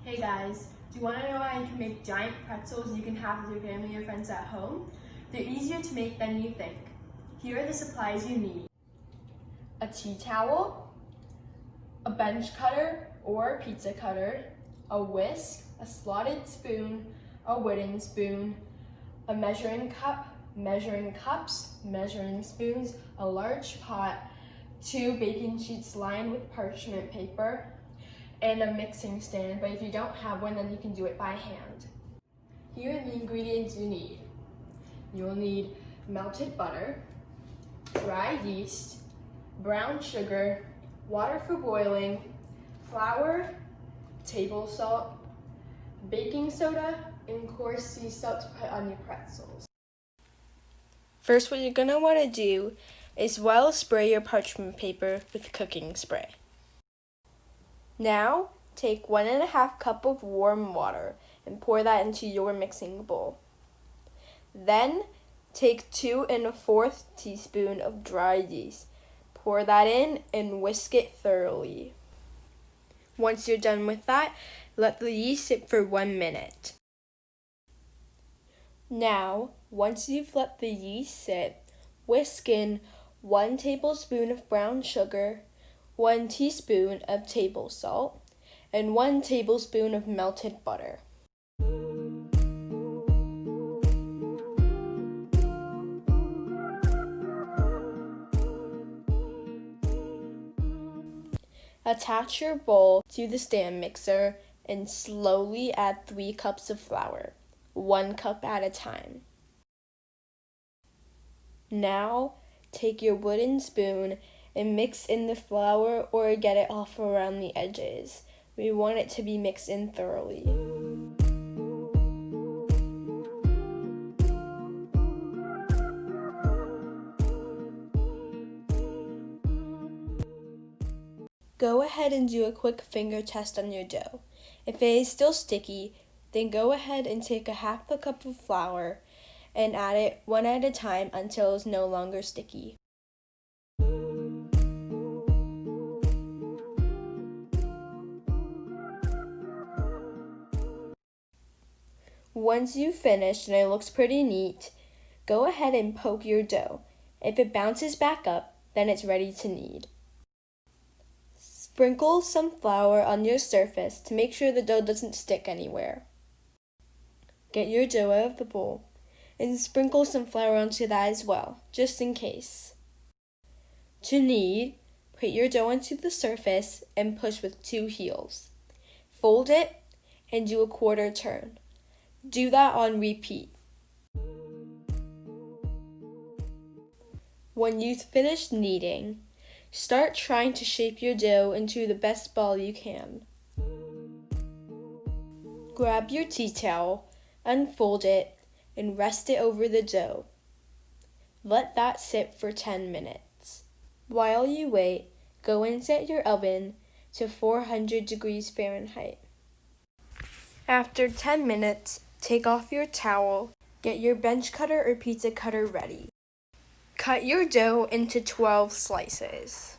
Hey guys, do you want to know how you can make giant pretzels you can have with your family or friends at home? They're easier to make than you think. Here are the supplies you need. A tea towel, a bench cutter or pizza cutter, a whisk, a slotted spoon, a wooden spoon, a measuring cup, measuring cups, measuring spoons, a large pot, 2 baking sheets lined with parchment paper, and a mixing stand, but if you don't have one, then you can do it by hand. Here are the ingredients you need. You'll need melted butter, dry yeast, brown sugar, water for boiling, flour, table salt, baking soda, and coarse sea salt to put on your pretzels. First, what you're going to want to do is well spray your parchment paper with cooking spray. Now, take 1½ cup of warm water and pour that into your mixing bowl. Then, take 2 1/4 teaspoons of dry yeast. Pour that in and whisk it thoroughly. Once you're done with that, let the yeast sit for 1 minute. Now, once you've let the yeast sit, whisk in 1 tablespoon of brown sugar, 1 teaspoon of table salt, and 1 tablespoon of melted butter. Attach your bowl to the stand mixer and slowly add 3 cups of flour, 1 cup at a time. Now, take your wooden spoon and mix in the flour or get it off around the edges. We want it to be mixed in thoroughly. Go ahead and do a quick finger test on your dough. If it is still sticky, then go ahead and take 1/2 cup of flour and add it one at a time until it's no longer sticky. Once you've finished and it looks pretty neat, go ahead and poke your dough. If it bounces back up, then it's ready to knead. Sprinkle some flour on your surface to make sure the dough doesn't stick anywhere. Get your dough out of the bowl and sprinkle some flour onto that as well, just in case. To knead, put your dough onto the surface and push with 2 heels. Fold it and do a quarter turn. Do that on repeat. When you've finished kneading, start trying to shape your dough into the best ball you can. Grab your tea towel, unfold it, and rest it over the dough. Let that sit for 10 minutes. While you wait, go and set your oven to 400 degrees Fahrenheit. After 10 minutes, take off your towel, get your bench cutter or pizza cutter ready. Cut your dough into 12 slices.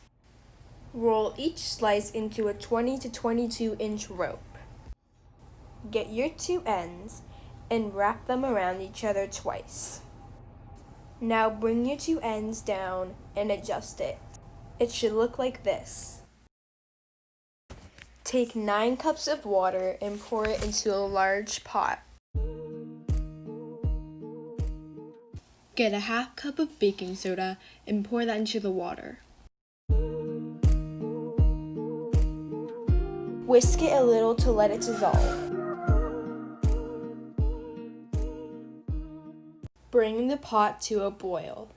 Roll each slice into a 20 to 22 inch rope. Get your 2 ends and wrap them around each other twice. Now bring your 2 ends down and adjust it. It should look like this. Take 9 cups of water and pour it into a large pot. Get 1/2 cup of baking soda and pour that into the water. Whisk it a little to let it dissolve. Bring the pot to a boil.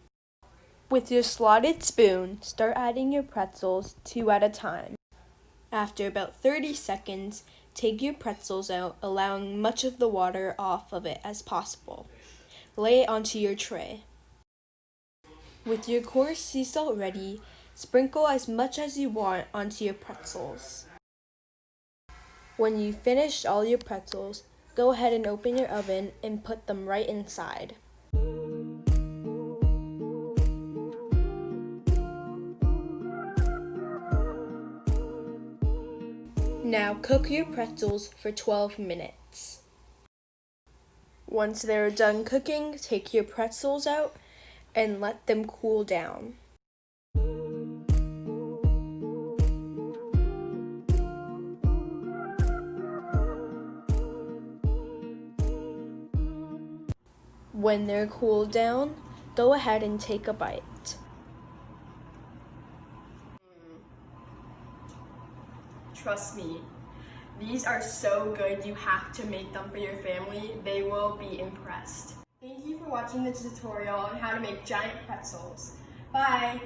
With your slotted spoon, start adding your pretzels 2 at a time. After about 30 seconds, take your pretzels out, allowing much of the water off of it as possible. Lay it onto your tray. With your coarse sea salt ready, sprinkle as much as you want onto your pretzels. When you've finished all your pretzels, go ahead and open your oven and put them right inside. Now cook your pretzels for 12 minutes. Once they're done cooking, take your pretzels out and let them cool down. When they're cooled down, go ahead and take a bite. Trust me, these are so good. You have to make them for your family. They will be impressed. Thank you for watching the tutorial on how to make giant pretzels. Bye!